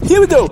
Here we go.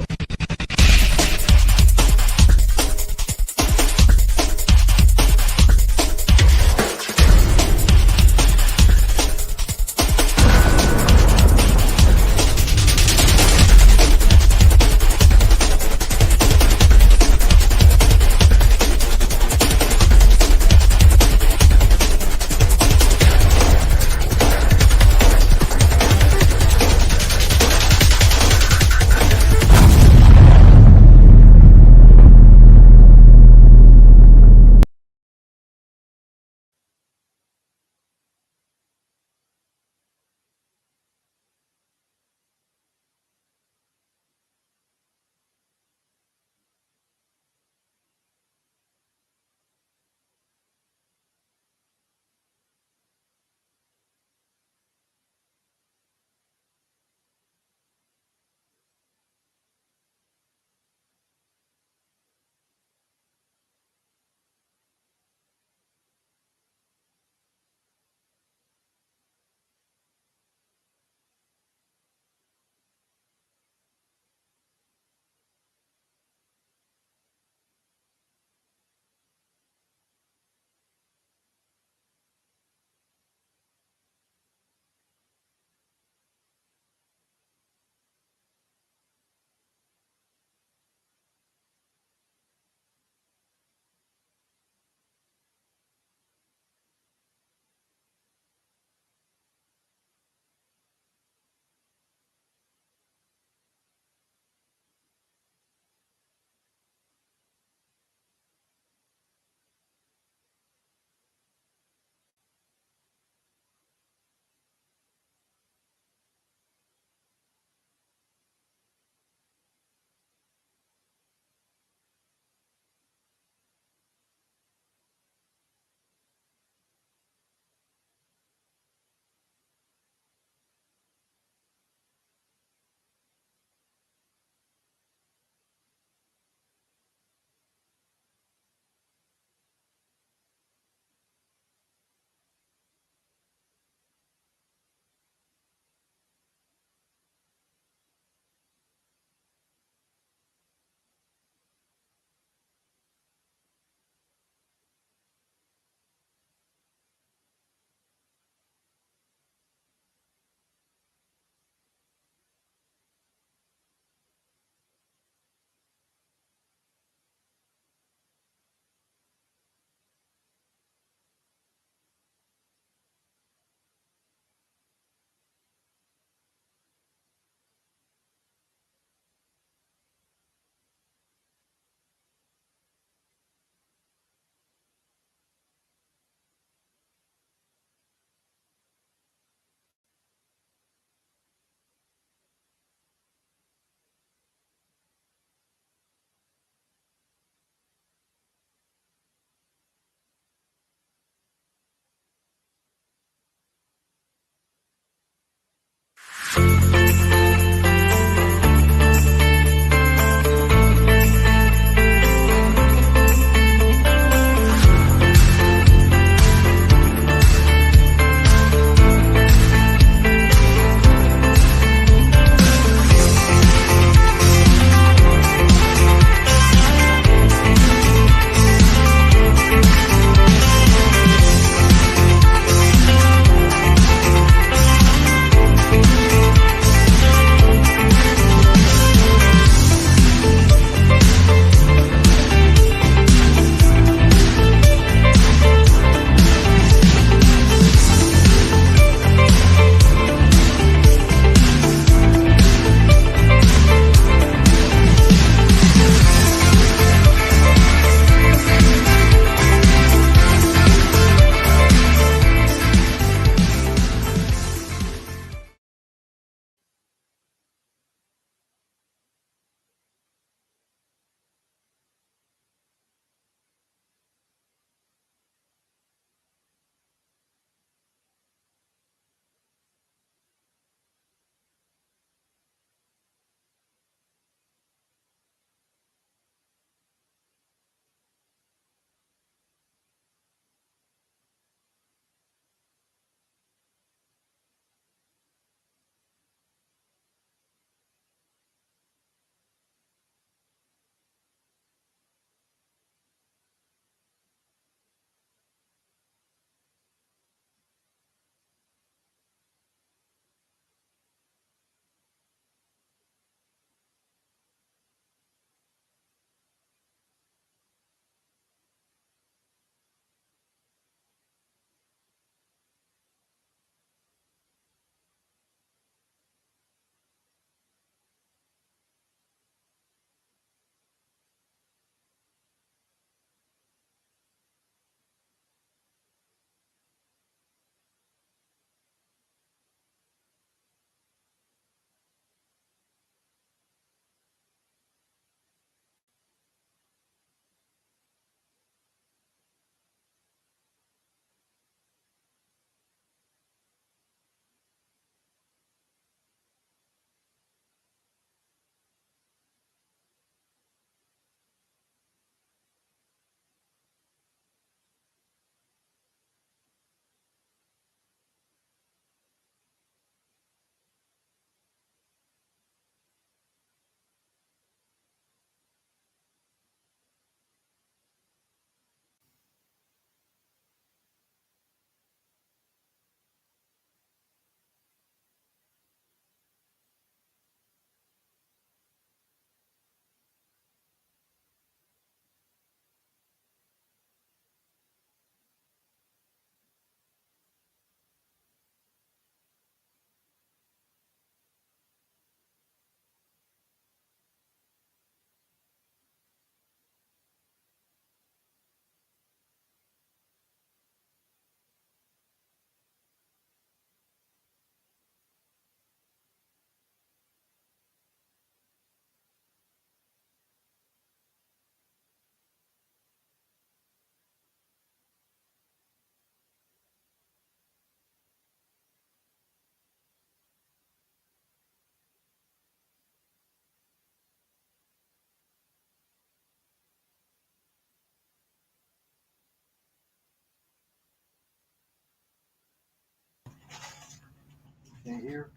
Can you hear?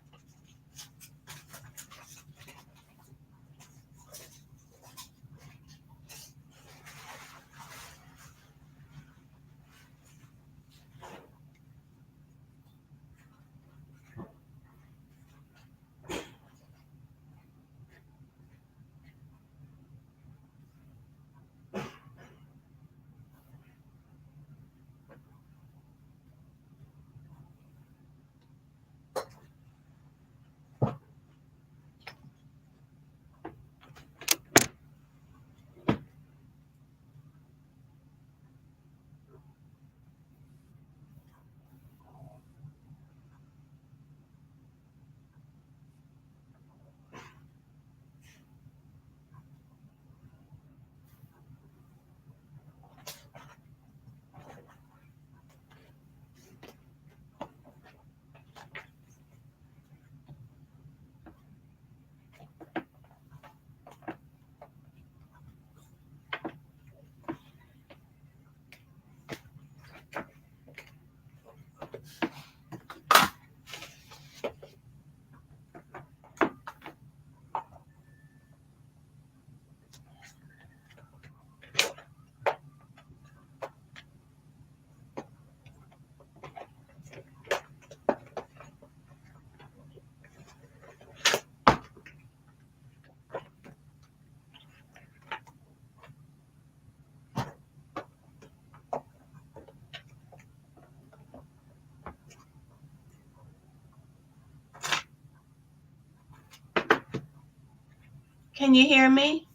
Can you hear me?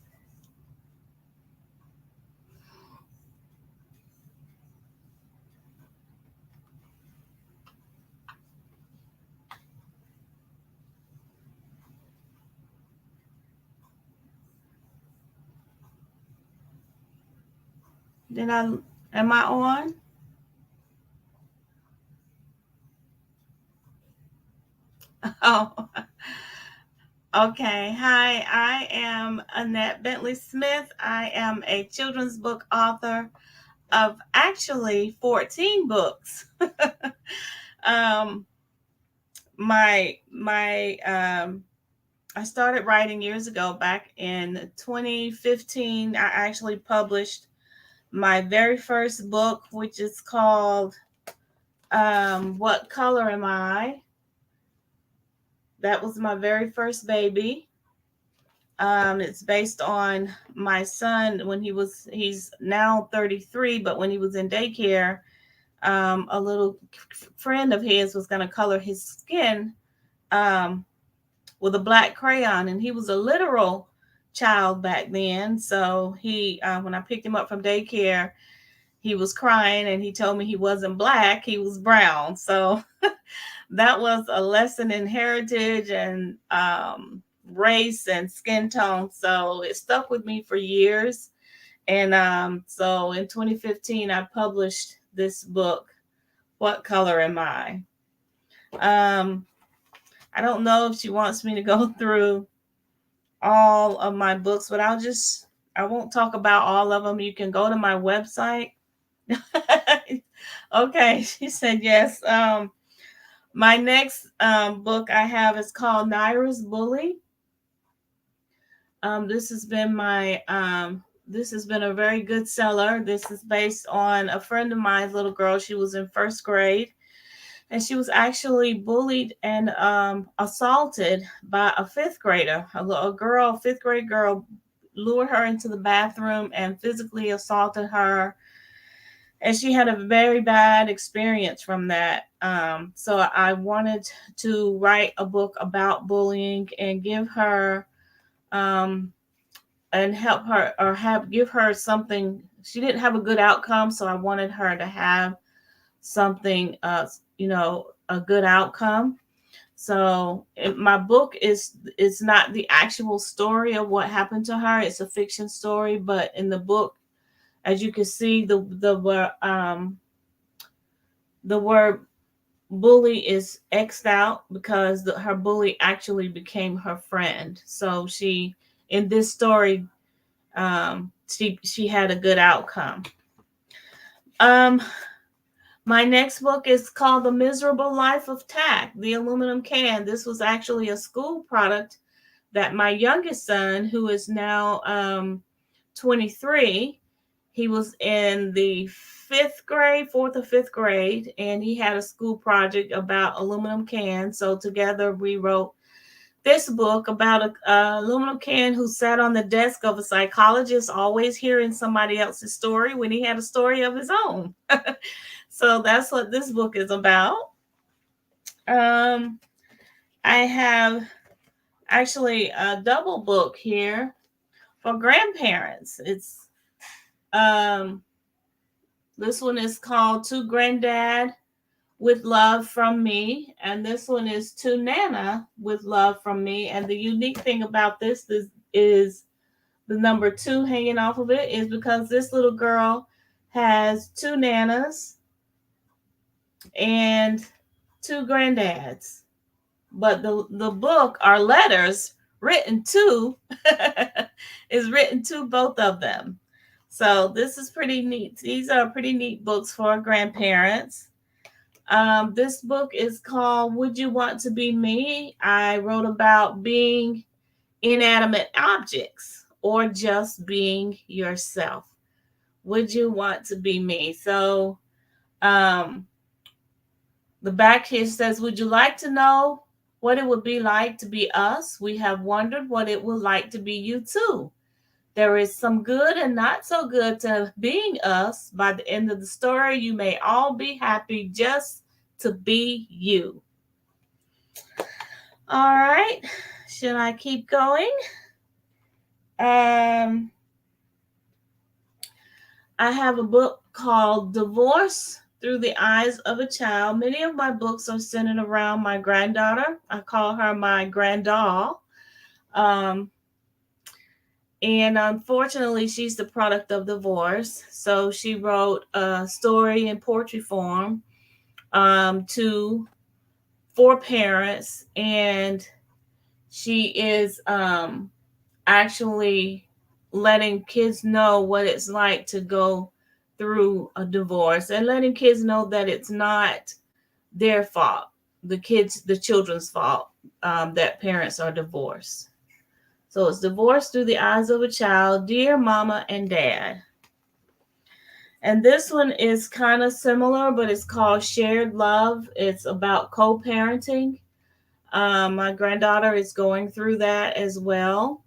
Did I? Am I on? Oh, okay. Hi, I am Annette Bentley Smith. I am a children's book author of actually 14 books. um, my I started writing years ago. Back in 2015, I actually published my very first book, which is called "What Color Am I?" That was my very first baby. It's based on my son when he's now 33, but when he was in daycare, a little friend of his was going to color his skin um, with a black crayon, and he was a literal child back then. So when I picked him up from daycare, he was crying and he told me he wasn't black, he was brown. So that was a lesson in heritage and race and skin tone. So it stuck with me for years. And so in 2015, I published this book, What Color Am I? Um, I don't know if she wants me to go through all of my books, but I won't talk about all of them. You can go to my website. Okay, she said yes. My next book I have is called Naira's Bully. This has been this has been a very good seller. This is based on a friend of mine's little girl. She was in first grade, and she was actually bullied and assaulted by a fifth grader. A girl, fifth grade girl, lured her into the bathroom and physically assaulted her, and she had a very bad experience from that. So I wanted to write a book about bullying and give her um, and help her or have give her something. She didn't have a good outcome, so I wanted her to have something, a good outcome. So my book is not the actual story of what happened to her. It's a fiction story, but in the book, as you can see, the word bully is xed out because her bully actually became her friend. So she in this story, she had a good outcome. Um, My next book is called The Miserable Life of Tack, the aluminum can. This was actually a school product that my youngest son, who is now 23, he was in the fifth grade, fourth or fifth grade, and he had a school project about aluminum cans. So together we wrote this book about a aluminum can who sat on the desk of a psychologist, always hearing somebody else's story when he had a story of his own. So that's what this book is about. Um, I have actually a double book here for grandparents. It's um, this one is called To Granddad with Love from Me, and this one is To Nana with Love from Me. And the unique thing about is the number two hanging off of it is because this little girl has two nanas and two granddads. But the book are letters written to is written to both of them. So this is pretty neat. These are pretty neat books for grandparents. This book is called Would You Want to Be Me? I wrote about being inanimate objects or just being yourself. Would you want to be me? So um, the back here says, would you like to know what it would be like to be us? We have wondered what it would like to be you too. There is some good and not so good to being us. By the end of the story, you may all be happy just to be you. All right. Should I keep going? Um, I have a book called Divorce Through the Eyes of a Child. Many of my books are centered around my granddaughter. I call her my granddoll. Um, and unfortunately, she's the product of divorce. So she wrote a story in poetry form to four parents, and she is actually letting kids know what it's like to go through a divorce and letting kids know that it's not their fault, the children's fault, that parents are divorced. So it's Divorce Through the Eyes of a Child, Dear Mama and Dad. And this one is kind of similar, but it's called Shared Love. It's about co-parenting. My granddaughter is going through that as well.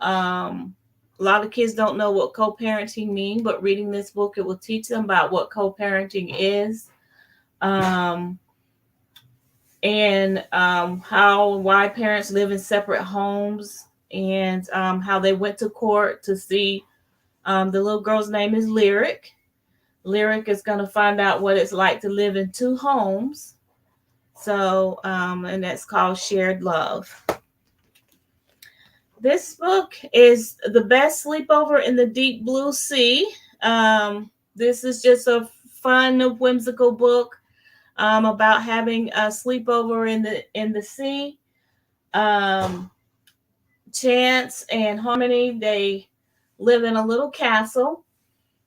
A lot of kids don't know what co-parenting means, but reading this book, it will teach them about what co-parenting is, um, and why parents live in separate homes, and how they went to court to see. The little girl's name is Lyric. Lyric is going to find out what it's like to live in two homes. So, and that's called Shared Love. This book is The Best Sleepover in the Deep Blue Sea. This is just a fun, whimsical book about having a sleepover in the sea. Chance and Harmony, they live in a little castle,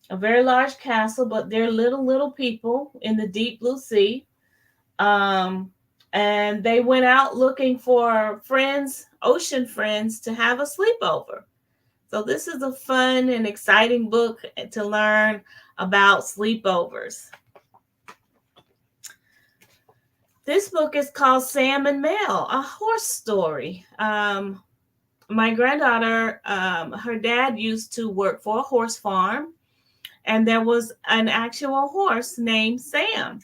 a very large castle, but they're little people in the deep blue sea. And they went out looking for friends, ocean friends, to have a sleepover. So this is a fun and exciting book to learn about sleepovers. This book is called Sam and Mel, a horse story. My granddaughter, her dad used to work for a horse farm, and there was an actual horse named Sam.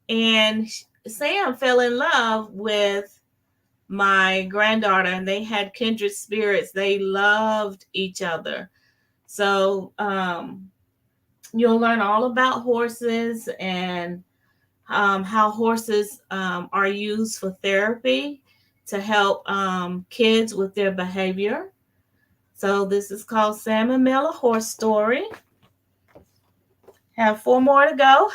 And Sam fell in love with my granddaughter, and they had kindred spirits. They loved each other. So you'll learn all about horses and how horses are used for therapy to help kids with their behavior. So this is called Sam and Mel, a horse story. Have four more to go.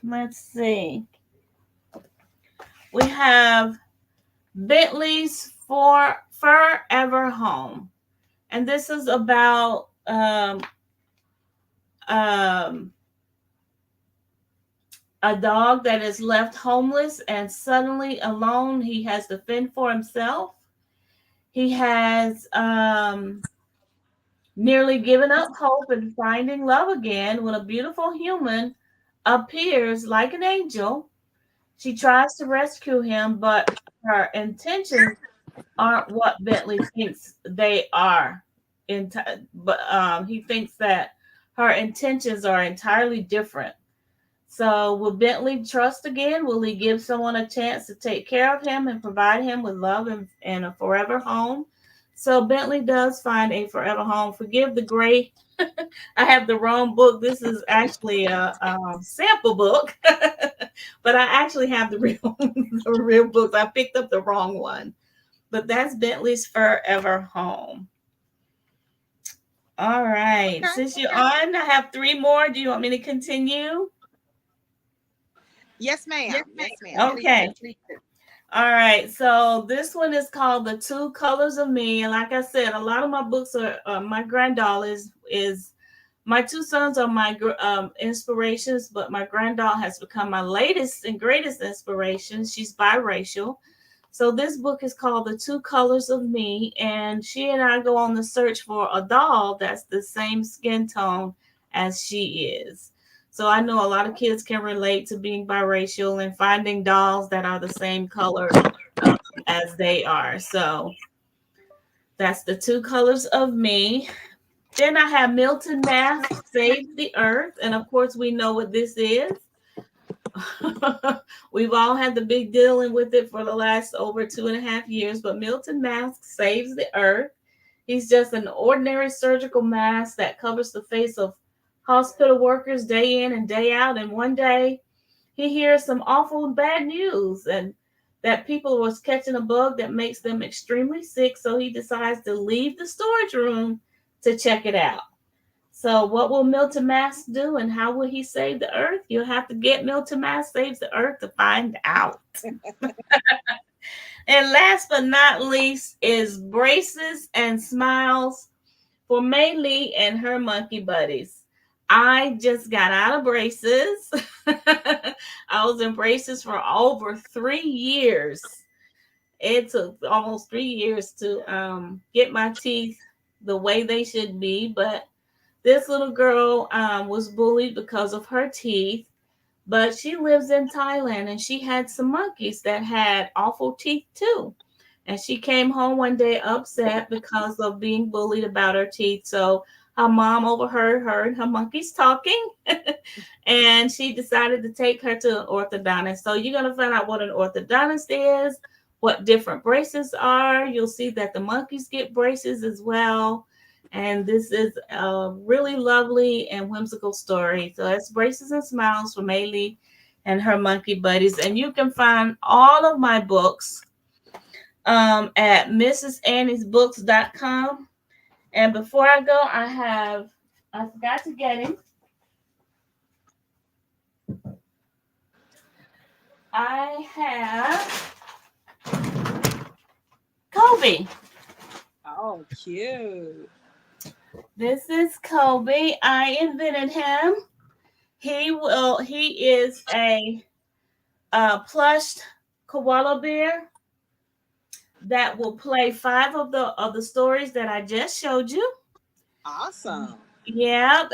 Let's see. We have Bentley's Forever Home. And this is about um, a dog that is left homeless and suddenly alone. He has to fend for himself. He has nearly given up hope and finding love again when a beautiful human appears like an angel. She tries to rescue him, but her intentions aren't what Bentley thinks they are. But he thinks that her intentions are entirely different. So, will Bentley trust again? Will he give someone a chance to take care of him and provide him with love and a forever home? So, Bentley does find a forever home. Forgive the gray. I have the wrong book. This is actually a sample book, but I actually have the real the real books. I picked up the wrong one, but that's Bentley's forever home. All right. Okay. Since you're on, I have three more. Do you want me to continue? Yes, ma'am. Yes, ma'am. Please Okay. do. All right. So this one is called The Two Colors of Me. And like I said, a lot of my books are my granddaughter is my two sons are my inspirations, but my granddaughter has become my latest and greatest inspiration. She's biracial. So this book is called The Two Colors of Me, and she and I go on the search for a doll that's the same skin tone as she is. So I know a lot of kids can relate to being biracial and finding dolls that are the same color as they are. So that's The Two Colors of Me. Then I have Milton Mask Saves the Earth. And of course, we know what this is. We've all had the big dealing with it for the last over 2.5 years, but Milton Mask saves the earth. He's just an ordinary surgical mask that covers the face of hospital workers day in and day out. And one day he hears some awful bad news and that people was catching a bug that makes them extremely sick. So he decides to leave the storage room to check it out. So, what will Milton Mask do and how will he save the earth? You'll have to get Milton Mask Saves the Earth to find out. And last but not least is Braces and Smiles for Mei Lee and her monkey buddies. I just got out of braces. I was in braces for over 3 years. It took almost 3 years to get my teeth the way they should be, but this little girl was bullied because of her teeth, but she lives in Thailand and she had some monkeys that had awful teeth too. And she came home one day upset because of being bullied about her teeth. So her mom overheard her and her monkeys talking, and she decided to take her to an orthodontist. So you're going to find out what an orthodontist is, what different braces are. You'll see that the monkeys get braces as well. And this is a really lovely and whimsical story. So it's Braces and Smiles from Ailey and her monkey buddies. And you can find all of my books at mrsanniesbooks.com. And before I go, I forgot to get him. I have Kobe. Oh, cute. This is Kobe. I invented him. He is a plush koala bear that will play five of the stories that I just showed you. Awesome. Yeah,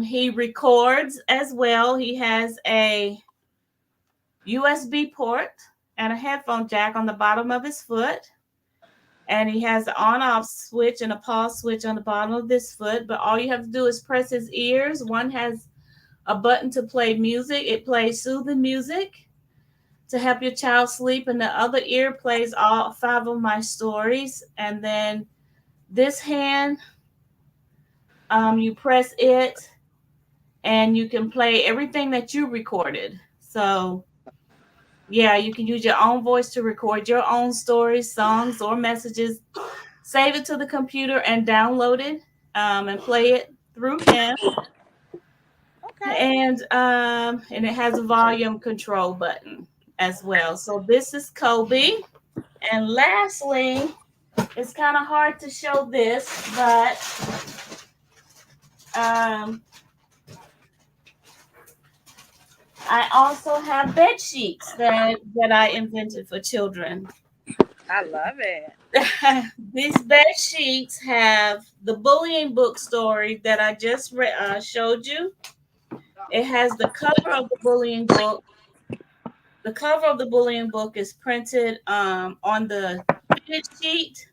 he records as well. He has a USB port and a headphone jack on the bottom of his foot. And he has an on-off switch and a pause switch on the bottom of this foot. But all you have to do is press his ears. One has a button to play music. It plays soothing music to help your child sleep, and the other ear plays all five of my stories. And then this hand, you press it, and you can play everything that you recorded. So yeah, you can use your own voice to record your own stories, songs, or messages. Save it to the computer and download it, and play it through him. Okay. And it has a volume control button as well. So this is Kobe. And lastly, it's kind of hard to show this, but um, I also have bed sheets that I invented for children. I love it. These bed sheets have the bullying book story that I just showed you. It has the cover of the bullying book. The cover of the bullying book is printed on the fitted sheet,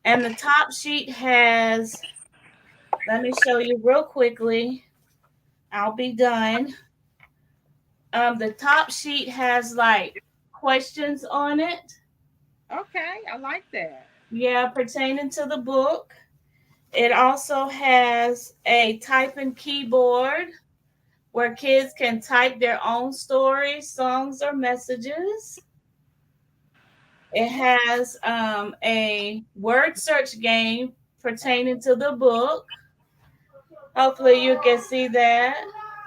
and the top sheet has. Let me show you real quickly. I'll be done. The top sheet has like questions on it. Okay, I like that. Yeah, pertaining to the book. It also has a typing keyboard where kids can type their own stories, songs, or messages. It has a word search game pertaining to the book. Hopefully, you can see that.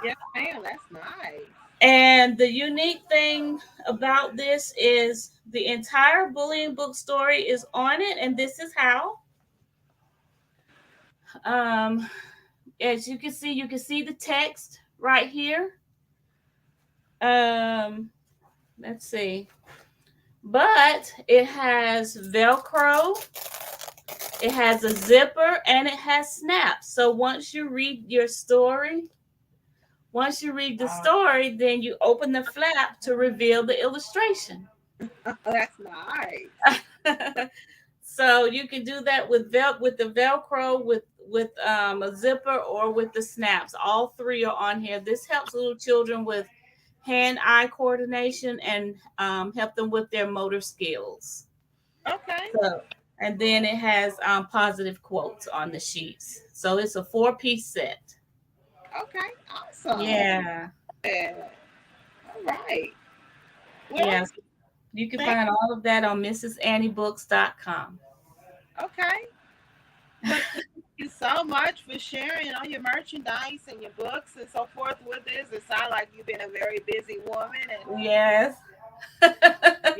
Yes, ma'am. That's nice. And the unique thing about this is the entire bullying book story is on it, and this is how. Um, as you can see the text right here. Um, let's see. But it has Velcro, it has a zipper, and it has snaps. So once you read the story, then you open the flap to reveal the illustration. That's nice. So you can do that with the Velcro, with a zipper, or with the snaps. All three are on here. This helps little children with hand-eye coordination and help them with their motor skills. Okay. So, and then it has positive quotes on the sheets. So it's a four-piece set. Okay. Awesome. Yeah. Yeah. All right. Well, Yes. You can thank find all of that on MrsAnniebooks.com. okay. Well, thank you so much for sharing all your merchandise and your books and so forth with us. It sounds like you've been a very busy woman, and Yes. you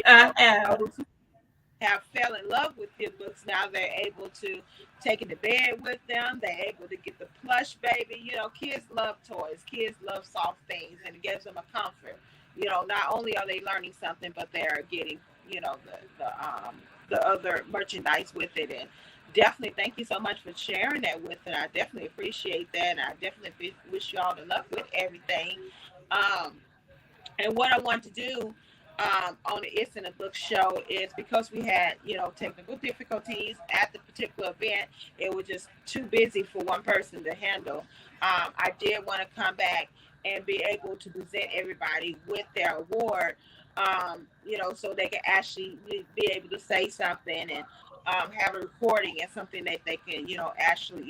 I know, have. those who have fell in love with your books now they're able to take it to bed with them. They're able to get the plush baby. You know, kids love toys. Kids love soft things, and it gives them a comfort. You know, not only are they learning something, but they're getting the other merchandise with it. And definitely, thank you so much for sharing that with it. I definitely appreciate that, and I definitely wish you all the luck with everything. Um, and what I want to do on the It's in a Book show is because we had, technical difficulties at the particular event, it was just too busy for one person to handle. I did want to come back and be able to present everybody with their award, so they can actually be able to say something and have a recording and something that they can, actually,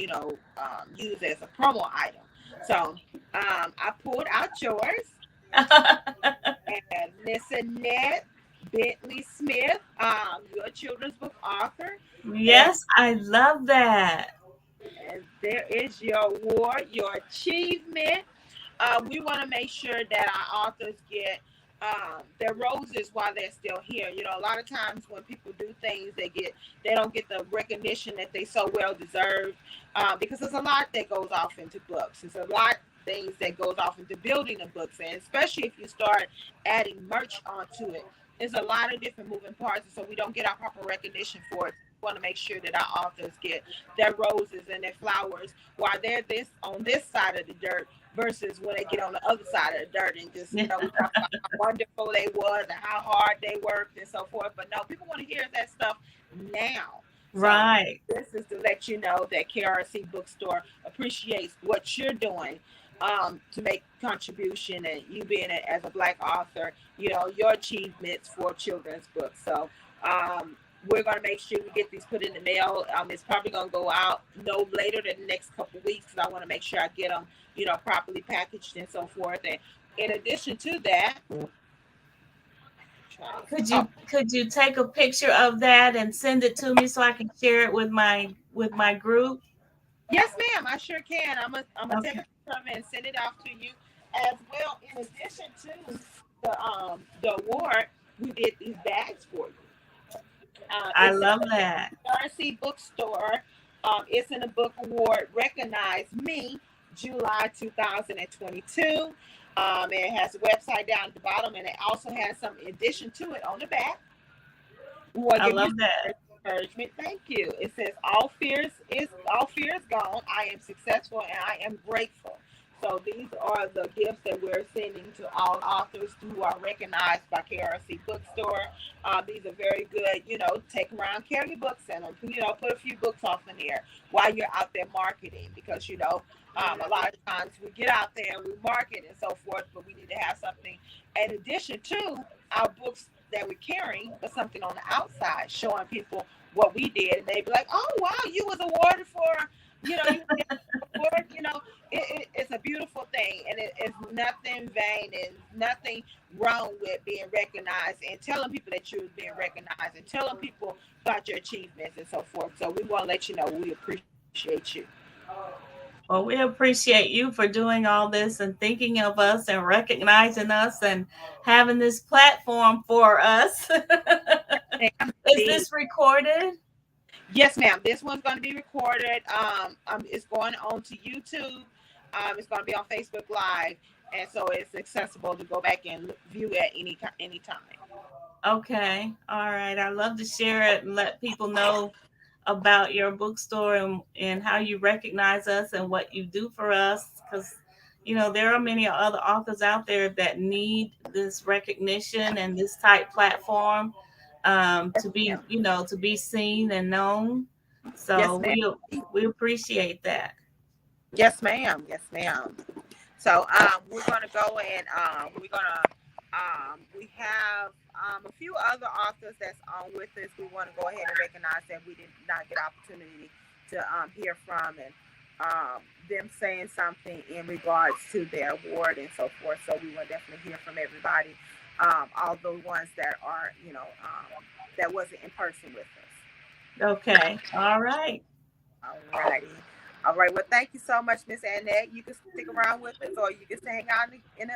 use as a promo item. So I pulled out yours and Miss Annette Bentley Smith, your children's book author. And, Yes, I love that. and there is your award, your achievement. We want to make sure that our authors get their roses while they're still here. You know, a lot of times when people do things, they don't get the recognition that they so well deserve because there's a lot that goes off into books. There's a lot things that goes off into building the books, and especially if you start adding merch onto it, there's a lot of different moving parts, and so we don't get our proper recognition for it. We want to make sure that our authors get their roses and their flowers while they're this on this side of the dirt versus when they get on the other side of the dirt and just, we talk about how wonderful they was and how hard they worked and so forth. But no, people want to hear that stuff now. So Right. this is to let you know that KRC Bookstore appreciates what you're doing to make contribution and you being as a Black author, your achievements for children's books. So we're going to make sure we get these put in the mail. It's probably going to go out no later than the next couple of weeks because I want to make sure I get them, properly packaged and so forth. And in addition to that, Could you take a picture of that and send it to me so I can share it with my group? yes, ma'am, I sure can. I'm gonna take Okay. a picture of it and send it off to you as well. In addition to the award, we did these bags for you. I It says love that. RC Bookstore. It's in the book award. Recognize me, July 2022. It has a website down at the bottom, and it also has some addition to it on the back. We want I to give you love some that. encouragement. Thank you. It says all fear is gone. I am successful and I am grateful. So these are the gifts that we're sending to all authors who are recognized by KRC Bookstore. These are very good. Take around, carry your books in them. Put a few books off in there while you're out there marketing, because a lot of times we get out there and we market and so forth, but we need to have something in addition to our books that we're carrying, but something on the outside showing people what we did, and they be like, "Oh wow, you was awarded for, you did award." It's a beautiful thing, and it's nothing vain and nothing wrong with being recognized and telling people that you're being recognized and telling people about your achievements and so forth. So we want to let you know we appreciate you. Well, we appreciate you for doing all this and thinking of us and recognizing us and having this platform for us. Is Indeed. this recorded? Yes, ma'am. This one's going to be recorded. It's going on to YouTube. It's going to be on Facebook Live, and so it's accessible to go back and view at any time. Okay. All right. I love to share it and let people know about your bookstore and how you recognize us and what you do for us. Because, there are many other authors out there that need this recognition and this type platform to be, Ma'am. to be seen and known. So Yes, ma'am. we appreciate that. Yes, ma'am. Yes, ma'am. So we're going to go and we have a few other authors that's on with us. We want to go ahead and recognize that we did not get opportunity to hear from, and them saying something in regards to their award and so forth. So we will definitely hear from everybody, all the ones that are that wasn't in person with us. Okay. All right. All righty. All right. Well, thank you so much, Miss Annette. You can stick around with us, or you can stay hang out in the.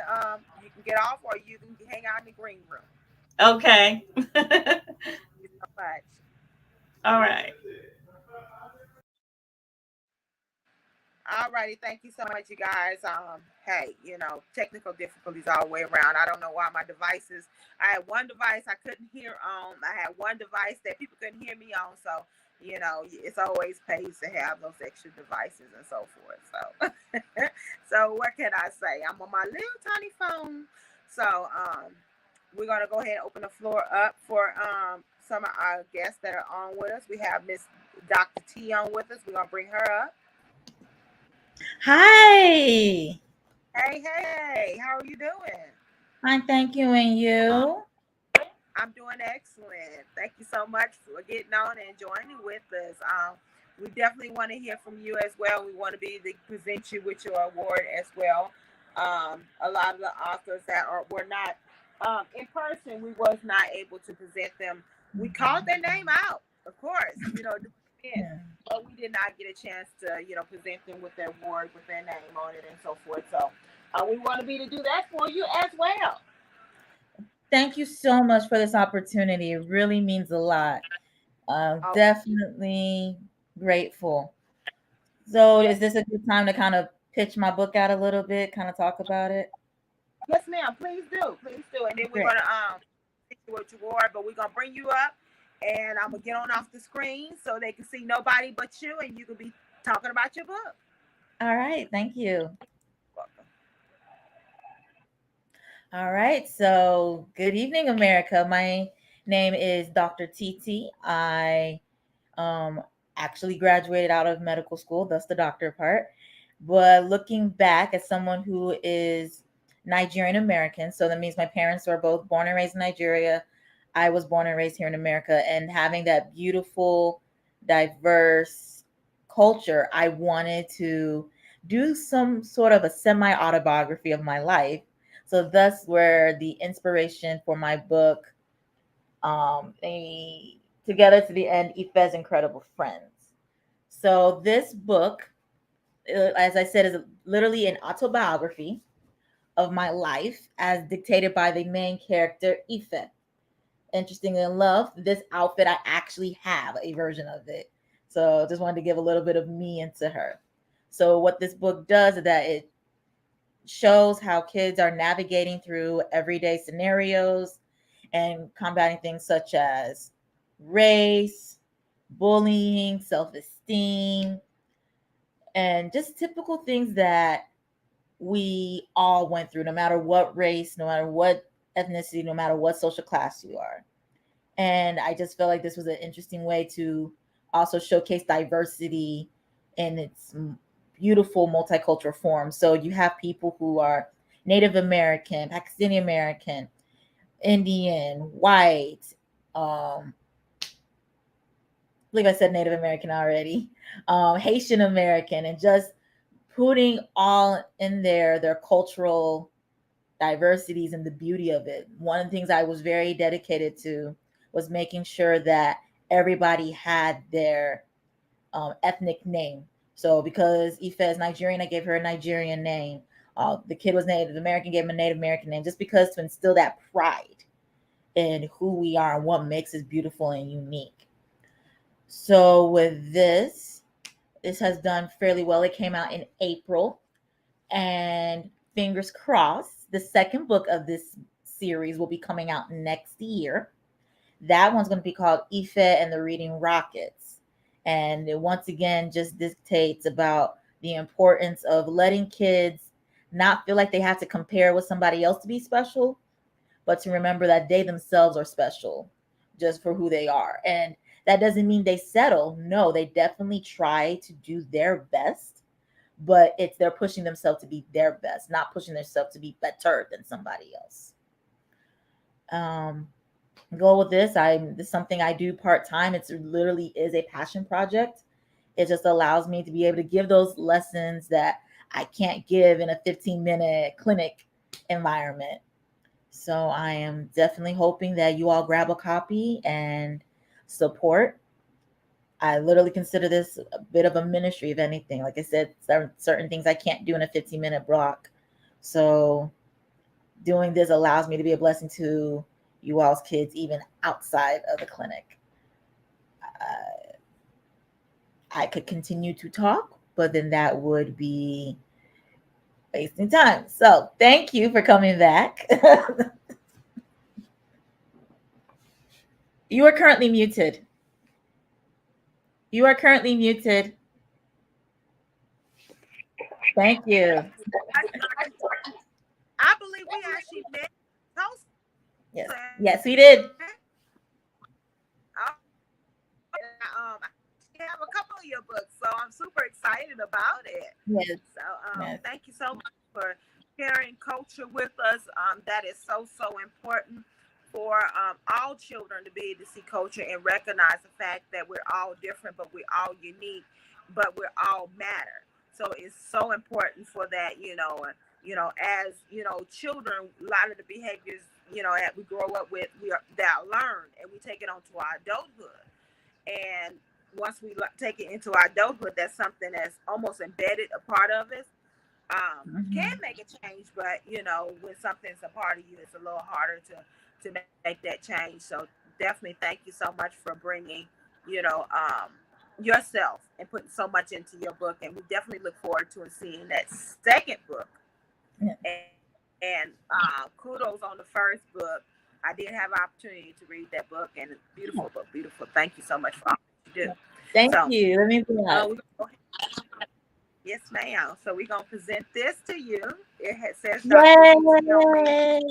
You can get off, or you can hang out in the green room. Okay. Thank you so much. All right. All righty. Thank you so much, you guys. Hey, technical difficulties all the way around. I don't know why my devices. I had one device I couldn't hear on. I had one device that people couldn't hear me on. So, it's always pays to have those extra devices and so forth. So, so what can I say? I'm on my little tiny phone. So, we're gonna go ahead and open the floor up for some of our guests that are on with us. We have Miss Dr. T on with us. We're gonna bring her up. Hi. Hey, hey, how are you doing? Fine, thank you. And you? I'm doing excellent. Thank you so much for getting on and joining with us. We definitely want to hear from you as well. We want to be able to present you with your award as well. A lot of the authors that were not in person, we was not able to present them. We called their name out, of course, Yeah. but we did not get a chance to, present them with their award with their name on it and so forth. So we want to be to do that for you as well. Thank you so much for this opportunity. It really means a lot. Oh, Definitely grateful. So, yes, is this a good time to kind of pitch my book out a little bit, kind of talk about it? yes, ma'am. Please do, please do. And then we're Great. gonna see what you are, but we're gonna bring you up, and I'm gonna get on off the screen so they can see nobody but you, and you can be talking about your book. All right. Thank you. Welcome. All right. So, good evening, America. My name is Dr. TT. I um, actually graduated out of medical school, thus the doctor part. But looking back as someone who is Nigerian American, so that means my parents were both born and raised in Nigeria. I was born and raised here in America, and having that beautiful, diverse culture, I wanted to do some sort of a semi autobiography of my life. So, thus, where the inspiration for my book, Together to the End, Ife's Incredible Friends. So this book, as I said, is literally an autobiography of my life as dictated by the main character, Ife. Interestingly enough, this outfit, I actually have a version of it. So just wanted to give a little bit of me into her. So what this book does is that it shows how kids are navigating through everyday scenarios and combating things such as race, bullying, self esteem, and just typical things that we all went through, no matter what race, no matter what ethnicity, no matter what social class you are. And I just felt like this was an interesting way to also showcase diversity in its beautiful multicultural form. So you have people who are Native American, Pakistani American, Indian, white, I believe I said Native American already, Haitian American, and just putting all in there their cultural diversities and the beauty of it. One of the things I was very dedicated to was making sure that everybody had their ethnic name. So because Ife is Nigerian, I gave her a Nigerian name. The kid was Native American, gave him a Native American name, just because to instill that pride in who we are and what makes us beautiful and unique. So with this has done fairly well. It came out in April, and fingers crossed, the second book of this series will be coming out next year. That one's going to be called Ife and the Reading Rockets. And it once again just dictates about the importance of letting kids not feel like they have to compare with somebody else to be special, but to remember that they themselves are special just for who they are. And that doesn't mean they settle. No, they definitely try to do their best, but it's they're pushing themselves to be their best, not pushing themselves to be better than somebody else. Goal with this, this is something I do part-time. It's literally is a passion project. It just allows me to be able to give those lessons that I can't give in a 15-minute clinic environment. So I am definitely hoping that you all grab a copy and support. I literally consider this a bit of a ministry, if anything. Like I said, certain things I can't do in a 15-minute block. So doing this allows me to be a blessing to you all's kids, even outside of the clinic. I could continue to talk, but then that would be wasting time. So thank you for coming back. You are currently muted. You are currently muted. Thank you. I believe we actually met. Yes, yes, we did. I have a couple of your books, so I'm super excited about it. Yes. So Yes. thank you so much for sharing culture with us. That is so important for all children to be able to see culture and recognize the fact that we're all different, but we're all unique, but we're all matter. So it's so important for that, as children, a lot of the behaviors, that we grow up with, that are learned, and we take it on to our adulthood. And once we take it into our adulthood, that's something that's almost embedded, a part of us. Can make a change, but when something's a part of you, it's a little harder to make that change. So definitely thank you so much for bringing, yourself and putting so much into your book. And we definitely look forward to seeing that second book. Yeah. And kudos on the first book. I did have an opportunity to read that book, and it's beautiful book, beautiful. Thank you so much for all you do. Thank you. Let me do that. Yes, ma'am. So we're gonna present this to you. It says Yay!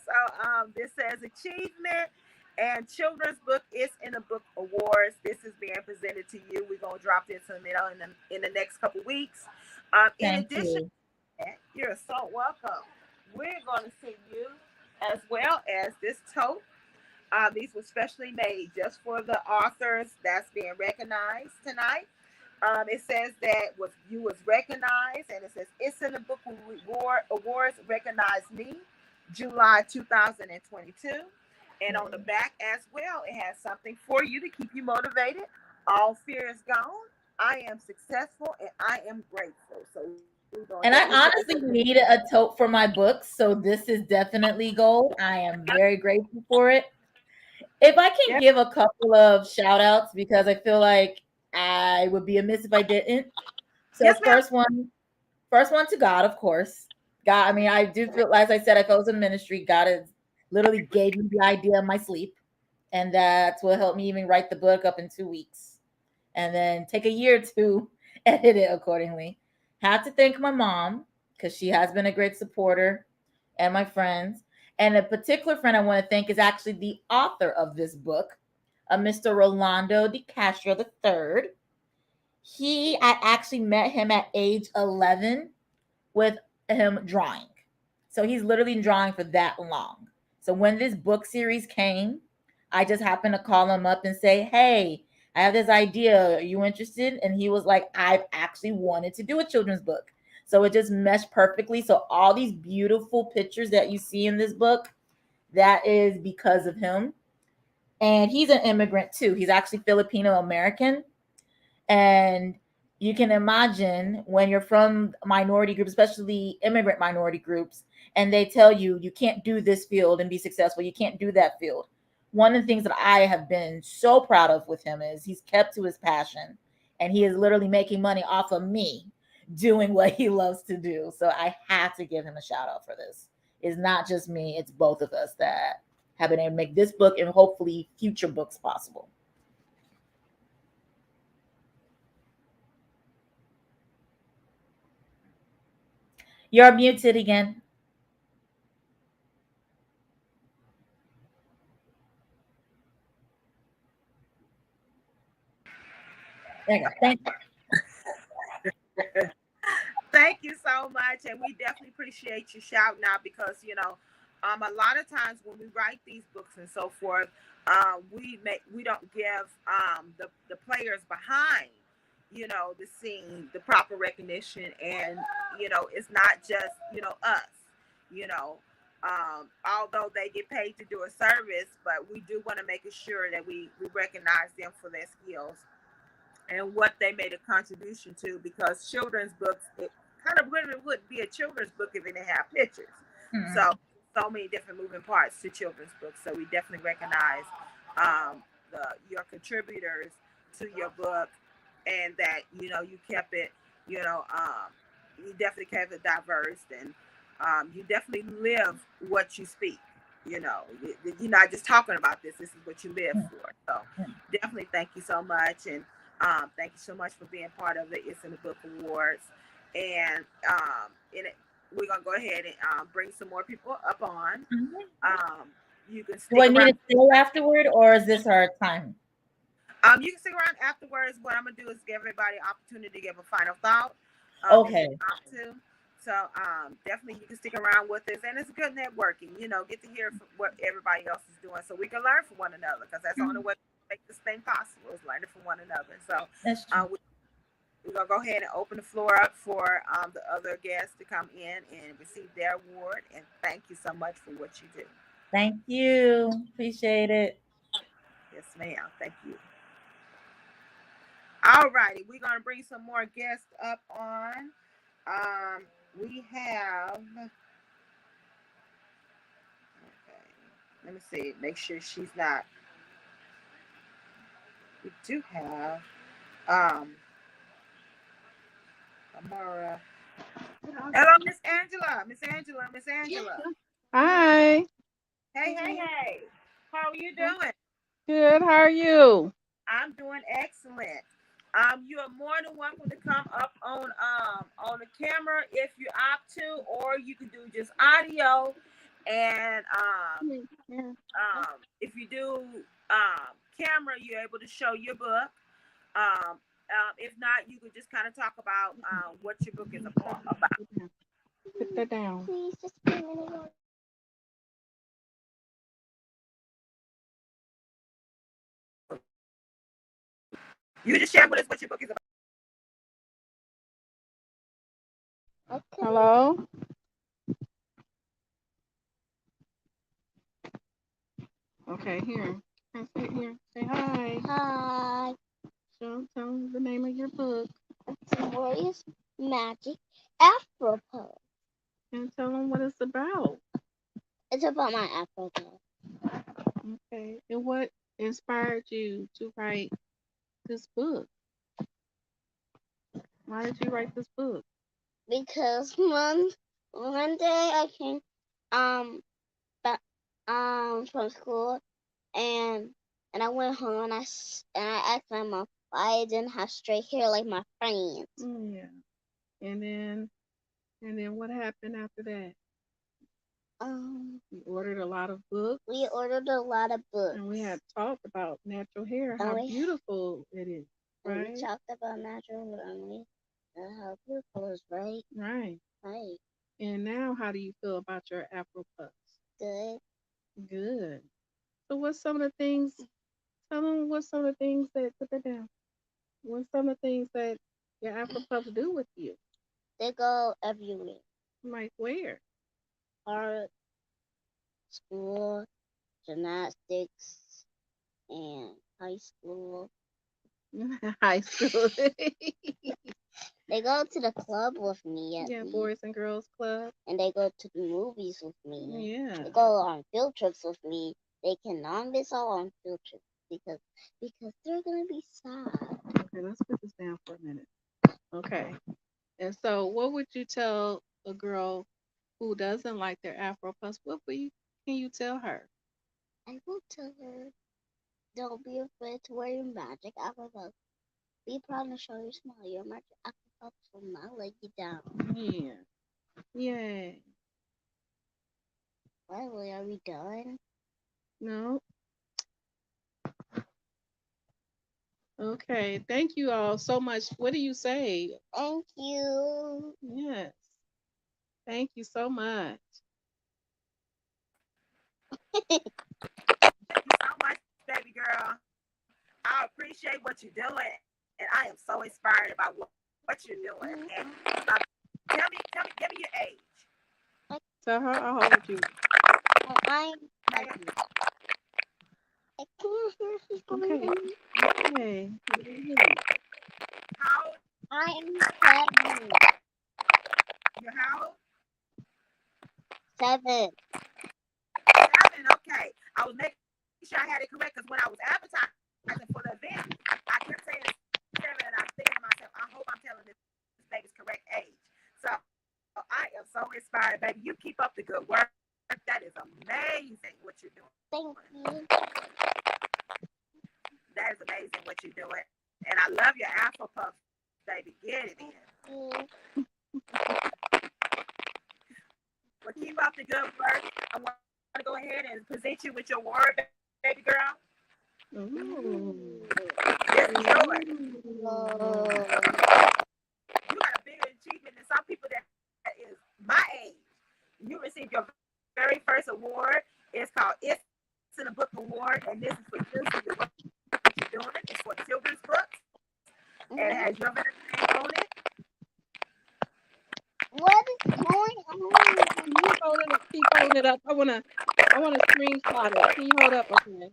So this says achievement and children's book is in the book awards. This is being presented to you. We're gonna drop this in the next couple weeks. In addition, you're so welcome. We're gonna send you as well as this tote. These were specially made just for the authors that's being recognized tonight. It says that you was recognized, and it says it's in the book awards. Recognize me, July 2022, and on the back as well, it has something for you to keep you motivated. All fear is gone. I am successful, and I am grateful. So. And I honestly need a tote for my books, so this is definitely gold. I am very grateful for it. If I can give a couple of shout outs, because I feel like I would be amiss if I didn't. So first one, First one to God, of course. God, I mean, I do feel, as I said, I felt it was in ministry. God has literally gave me the idea in my sleep. And that's what helped me even write the book up in 2 weeks. And then take a year to edit it accordingly. Had to thank my mom because she has been a great supporter, and my friends. And a particular friend I want to thank is actually the author of this book, Mr. Rolando de Castro III. I actually met him at age 11 with him drawing. So he's literally been drawing for that long. So when this book series came, I just happened to call him up and say, "Hey, I have this idea. Are you interested?" And he was like, "I've actually wanted to do a children's book." So it just meshed perfectly. So all these beautiful pictures that you see in this book, that is because of him. And he's an immigrant too. He's actually Filipino American. And you can imagine when you're from minority groups, especially immigrant minority groups, and they tell you you can't do this field and be successful, you can't do that field. One of the things that I have been so proud of with him is he's kept to his passion, and he is literally making money off of me doing what he loves to do. So I have to give him a shout out for this. It's not just me, it's both of us that have been able to make this book and hopefully future books possible. You're muted again. There you go. Thank you. Thank you so much, and we definitely appreciate you shouting out because a lot of times when we write these books and so forth, we don't give the players behind the scene the proper recognition, and it's not just us, you know. Although they get paid to do a service, but we do want to make sure that we recognize them for their skills and what they made a contribution to, because children's books, it kind of really wouldn't be a children's book if it didn't have pictures. So Mhm. so many different moving parts to children's books. So we definitely recognize your contributors to your book, and that you kept it, you definitely kept it diverse, and you definitely live what you speak. You're not just talking about this. This is what you live for. So definitely thank you so much, and thank you so much for being part of the It's in the Book Awards. And we're gonna go ahead and bring some more people up on. Mhm. Um, you can Do stick I need around. to stay afterward, or is this our time? You can stick around afterwards. What I'm gonna do is give everybody an opportunity to give a final thought, if they Okay. want to. So definitely you can stick around with us, and it's good networking. Get to hear from what everybody else is doing, so we can learn from one another. Because that's the only Mhm. way to make this thing possible, is learning from one another. So That's true. we're gonna go ahead and open the floor up for the other guests to come in and receive their award. And thank you so much for what you do. Thank you. Appreciate it. Yes, ma'am. Thank you. All righty, we're gonna bring some more guests up on. We have. Okay, let me see. Make sure she's not. We do have Amara. Hello, Miss Angela. Miss Angela. Miss Angela. Hi. Hey, hey, hey. How are you doing? Good. How are you? I'm doing excellent. You are more than welcome to come up on the camera if you opt to, or you can do just audio. And if you do camera, you're able to show your book. If not, you could just kind of talk about what your book is about. Put that down. You just share with us what your book is about. Hello. Okay. Here. Say here. Say hi. Hi. Tell them the name of your book. Glorious Magic Afro Poem. And tell them what it's about. It's about my Afro poem. Okay. And what inspired you to write this book? Why did you write this book? because one day I came um back from school, and I went home, and I asked my mom why I didn't have straight hair like my friends. Yeah. And then what happened after that? We ordered a lot of books. We ordered a lot of books. And we had talked about natural hair, And how beautiful it is. and Right? we talked about natural hair, and how beautiful it is, right? Right. Right. And now how do you feel about your Afro puffs? Good. Good. So what's some of the things, tell them what's some of the things that, put that down. What's some of the things that your Afro puffs do with you? They go everywhere. Like where? Art, school, gymnastics, and high school. High school. They go to the club with me. Yeah, Boys and Girls Club. And they go to the movies with me. Yeah. They go on field trips with me. They cannot miss out on field trips because they're gonna be sad. Okay, let's put this down for a minute. Okay. And so what would you tell a girl who doesn't like their Afro puffs? Can you tell her? I will tell her, don't be afraid to wear your magic alphabet. Be proud and show your smile. Your magic alphabet will not let you down. Yeah. Yay. Finally, are we done? No. Okay. Thank you all so much. What do you say? Thank you. Yes. Thank you so much. Thank you so much, baby girl. I appreciate what you're doing, and I am so inspired about what you're doing. And tell me, give me your age. Tell her how old you. I'm. I can't hear she's going. Okay. How old? I'm 7. You're how old? 7. 7. Okay. I was making sure I had it correct because when I was advertising for the event, I kept saying 7, and I'm thinking to myself, I hope I'm telling this baby's correct age. So I am so inspired, baby. You keep up the good work. That is amazing what you're doing. Thank you. That is amazing what you're doing. And I love your Afro puff, baby. Get it in. But keep up the good work. I want to go ahead and present you with your award, baby girl. Ooh. This is yours. Oh. You got a bigger achievement than some people that is my age. You received your very first award. It's called It's in a Book Award, and this is for you. So what you're doing. It's for children's books. And it has your very name on it. What is going on? Can you hold it up? Keep holding it up. I wanna screenshot it. Can you hold up? Okay.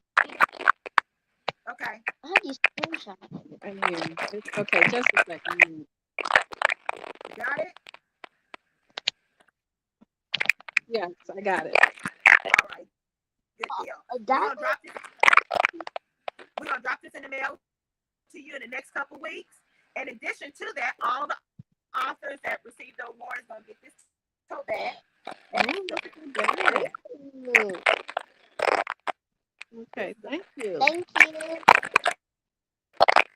Okay. How do you screenshot it? Right here. Okay, just a second. Got it? Yes, I got it. All right. Good deal. We're That gonna drop this in the mail to you in the next couple weeks. In addition to that, all the authors that received the awards gonna get this tote bag. Okay, thank you. Thank you.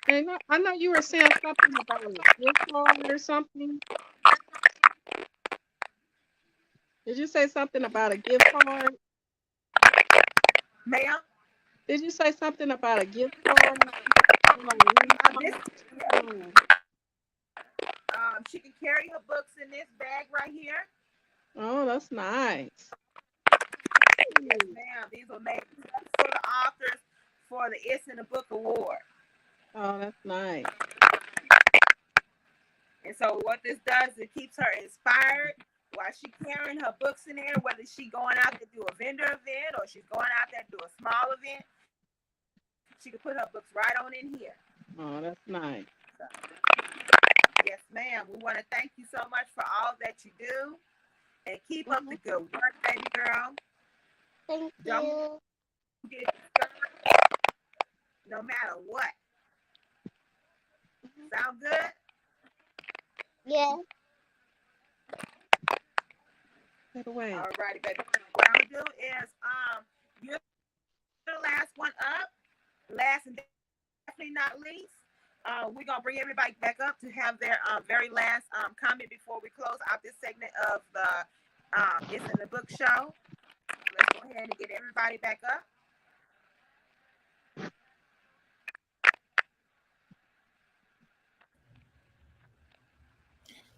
And I know you were saying something about a gift card or something. Did you say something about a gift card? Ma'am? Did you say something about a gift card? She can carry her books in this bag right here. Oh, that's nice. Yes, ma'am. These were made for the authors for the It's in the Book Award. Oh, that's nice. And so what this does, it keeps her inspired while she's carrying her books in there, whether she's going out to do a vendor event or she's going out there to do a small event. She can put her books right on in here. Oh, that's nice. So, yes, ma'am. We want to thank you so much for all that you do. And keep up the good work, baby girl. Thank Don't you. get discouraged, no matter what. Sound good? Yeah. Get away. All righty, baby. What I'm gonna do is you're the last one up. Last and definitely not least. We're gonna bring everybody back up to have their very last comment before we close out this segment of the It's in the Book show. Let's go ahead and get everybody back up.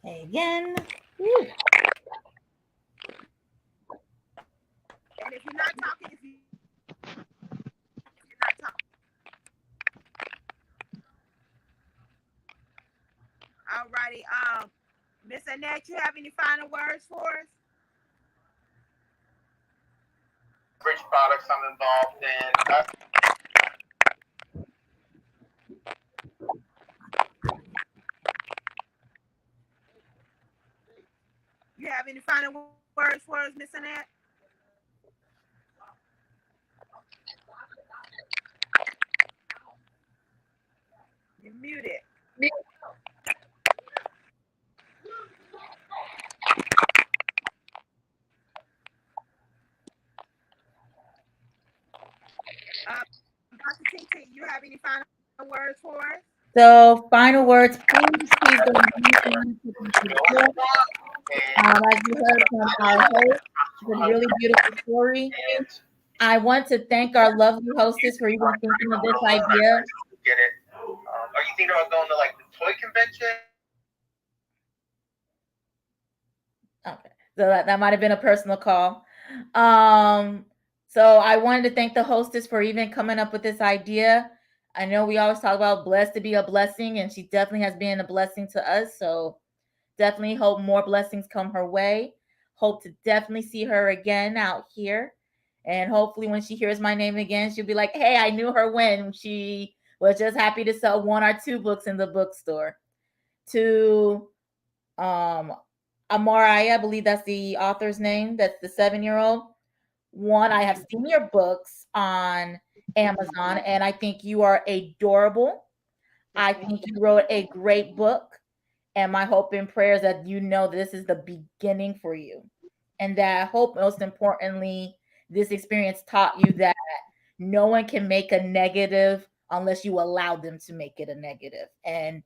Again. And if you're not talking, if you're not talking. All righty. Miss Annette, you have any final words for us? Rich products I'm involved in. You have any final words for us, Miss Annette? You're muted. Dr. TT, you have any final words for us? So, final words, please don't as you heard from our host, it's a really beautiful story. I want to thank our lovely hostess for even thinking of this idea. Get it? Are you thinking about going to like the toy convention? Okay, so that might have been a personal call. So I wanted to thank the hostess for even coming up with this idea. I know we always talk about blessed to be a blessing, and she definitely has been a blessing to us. So definitely hope more blessings come her way. Hope to definitely see her again out here. And hopefully when she hears my name again, she'll be like, hey, I knew her when she was just happy to sell one or two books in the bookstore. To Amari, I believe that's the author's name. That's the 7-year-old. One, I have seen your books on Amazon, and I think you are adorable. I think you wrote a great book. And my hope and prayer is that you know this is the beginning for you. And that I hope, most importantly, this experience taught you that no one can make a negative unless you allow them to make it a negative. And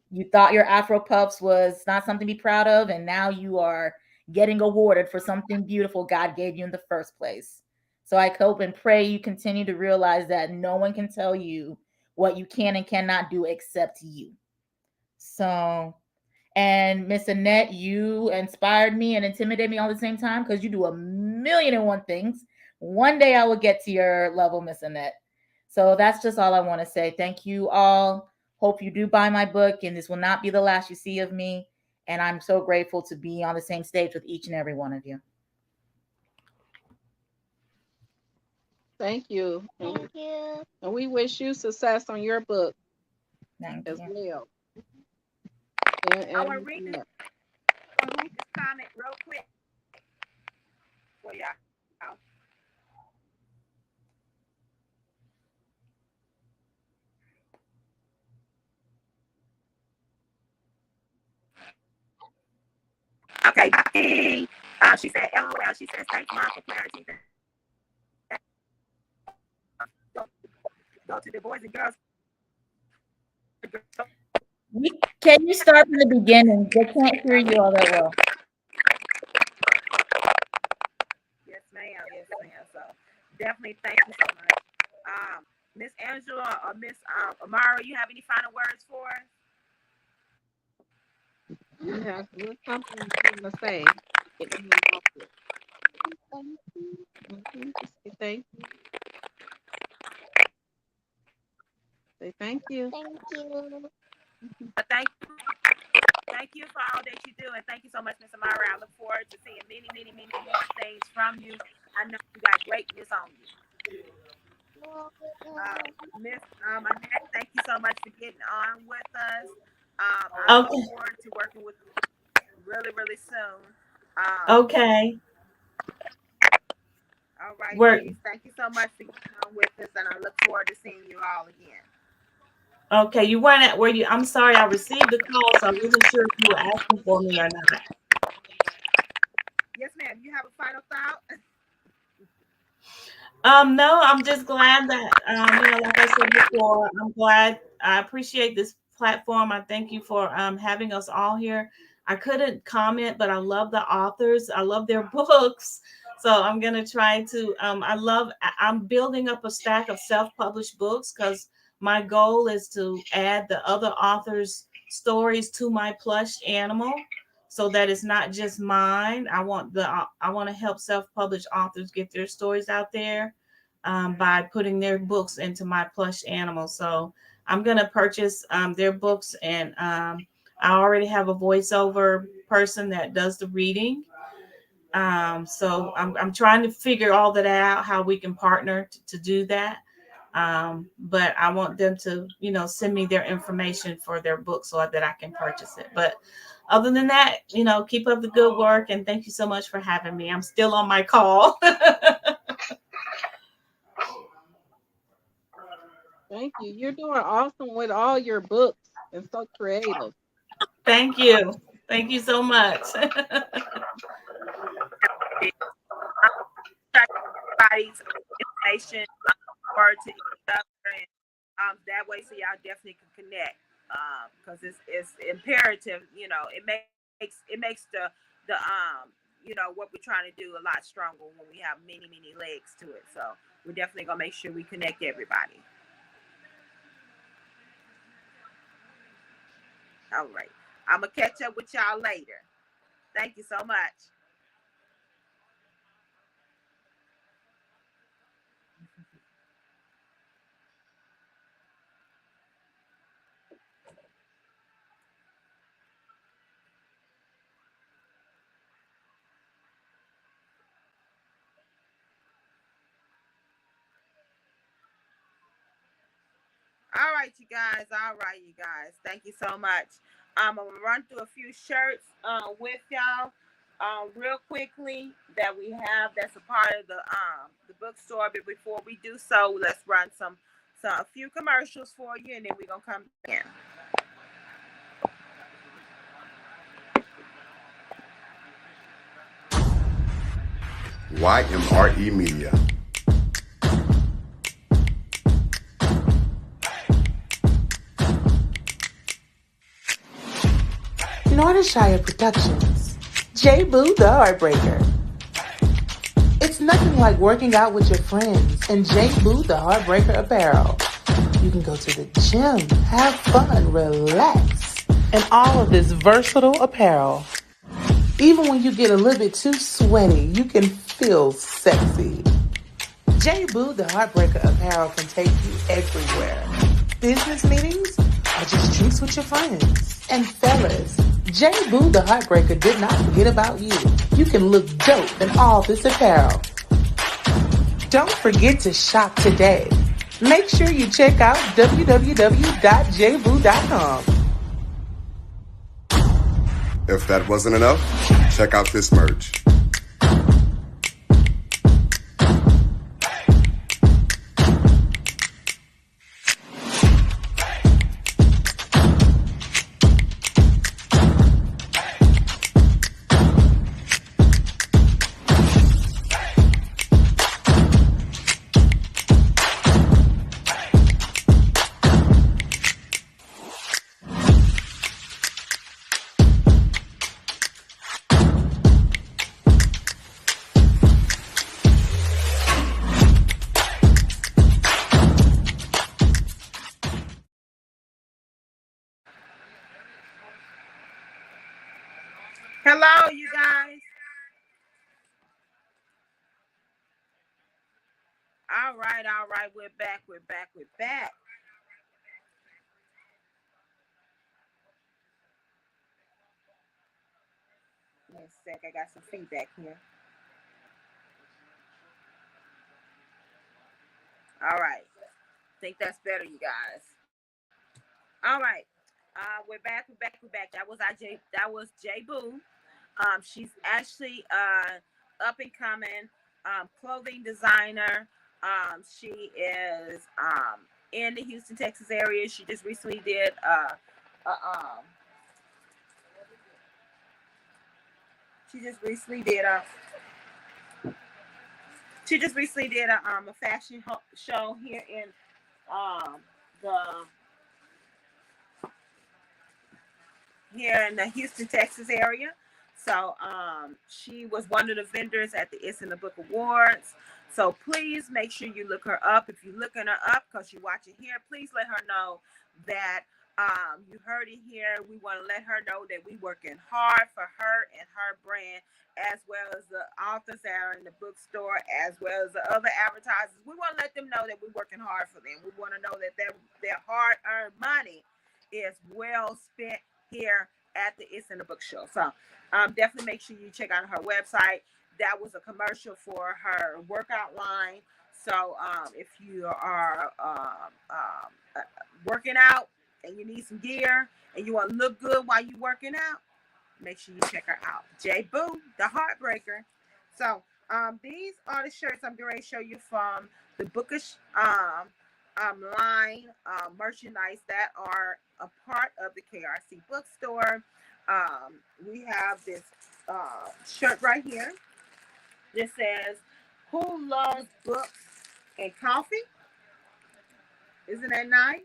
you thought your Afro Puffs was not something to be proud of, and now you are getting awarded for something beautiful God gave you in the first place. So I hope and pray you continue to realize that no one can tell you what you can and cannot do except you. So, and Miss Annette, you inspired me and intimidated me all at the same time because you do a million and one things. One day I will get to your level, Miss Annette. So that's just all I want to say. Thank you all. Hope you do buy my book, and this will not be the last you see of me. And I'm so grateful to be on the same stage with each and every one of you. Thank you. Thank you. And we wish you success on your book Thank as you. well. I want to read this comment real quick for y'all. Okay, she said, LOL. She says, thanks, Mom, for clarity. Go to the boys and girls. Can you start from the beginning? They can't hear you all that well. Yes, ma'am. Yes, ma'am. So definitely thank you so much. Miss Angela or Miss Amara, you have any final words for us? You have something to say. Get me Thank you. Just say thank you. Say thank you. Thank you. Thank you for all that you do, and thank you so much, Miss Amara. I look forward to seeing many, many, many more things from you. I know you got greatness on you. Miss Annette, thank you so much for getting on with us. I look forward to working with you really, really soon. Okay. All right, We're ladies. Thank you so much for getting on with us, and I look forward to seeing you all again. okay. You weren't at where you. I'm sorry. I received the call, so I wasn't sure if you were asking for me or not. Yes, ma'am. you have a final thought? No, I'm just glad that, like I said before, I'm glad. I appreciate this platform. I thank you for having us all here. I couldn't comment, but I love the authors. I love their books. So I'm gonna try to. I'm building up a stack of self-published books because my goal is to add the other authors' stories to my plush animal, so that it's not just mine. I want to help self-published authors get their stories out there, by putting their books into my plush animal. So I'm going to purchase their books, and I already have a voiceover person that does the reading. So I'm trying to figure all that out, how we can partner to do that. But I want them to, send me their information for their book so that I can purchase it. But other than that, keep up the good work, and thank you so much for having me. I'm still on my call. Thank you. You're doing awesome with all your books and so creative. Thank you. Thank you so much. Everybody's information word to each other, and that way, so y'all definitely can connect. Because it's imperative. It makes the what we're trying to do a lot stronger when we have many legs to it. So we're definitely gonna make sure we connect everybody. All right. I'm gonna catch up with y'all later. Thank you so much. All right, you guys. All right, you guys. Thank you so much. I'm gonna run through a few shirts with y'all real quickly that we have. That's a part of the bookstore. But before we do so, let's run a few commercials for you, and then we're gonna come in. YMRE Media. Shire Productions. J. Boo the Heartbreaker. It's nothing like working out with your friends in J. Boo the Heartbreaker apparel. You can go to the gym, have fun, relax, and all of this versatile apparel. Even when you get a little bit too sweaty, you can feel sexy. J. Boo the Heartbreaker apparel can take you everywhere. Business meetings or just drinks with your friends. And fellas, J. Boo the Heartbreaker did not forget about you. You can look dope in all this apparel. Don't forget to shop today. Make sure you check out www.jboo.com. If that wasn't enough, check out this merch. Hello, you guys. All right, all right. We're back. We're back. We're back. Give me a sec. I got some feedback here. All right. Think that's better, you guys. All right. We're back. We're back. We're back. That was J. That was J. Boo. She's actually up and coming clothing designer. She is in the Houston, Texas area. She just recently did uh, um, she just recently did She just recently did a fashion show here in the here in the Houston, Texas area. So she was one of the vendors at the It's in the Book Awards. So please make sure you look her up. If you're looking her up because you're watching here, please let her know that you heard it here. We want to let her know that we working hard for her and her brand, as well as the authors that are in the bookstore, as well as the other advertisers. We want to let them know that we're working hard for them. We want to know that their hard-earned money is well spent here at the It's in the Book Show. So definitely make sure you check out her website. That was a commercial for her workout line. So if you are working out and you need some gear and you want to look good while you're working out, make sure you check her out. J Boo, the Heartbreaker. So these are the shirts I'm going to show you from the Bookish line merchandise that are a part of the KRC bookstore. We have this shirt right here. This says, "Who loves books and coffee?" Isn't that nice?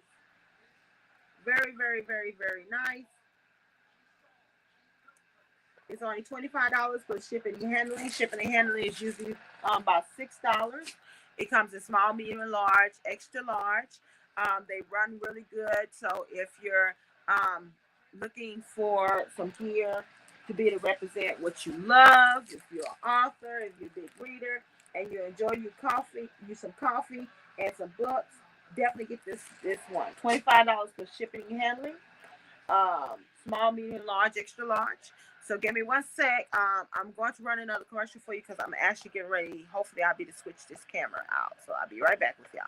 Very, very, very, very nice. It's only $25 for shipping and handling. Shipping and handling is usually about $6. It comes in small, medium, and large, extra large. They run really good. So if you're looking for some gear to be able to represent what you love, if you're an author, if you're a big reader, and you enjoy some coffee and some books, definitely get this one. $25 for shipping and handling. Small, medium, large, extra large. So give me one sec. I'm going to run another commercial for you because I'm actually getting ready. Hopefully I'll be to switch this camera out. So I'll be right back with y'all.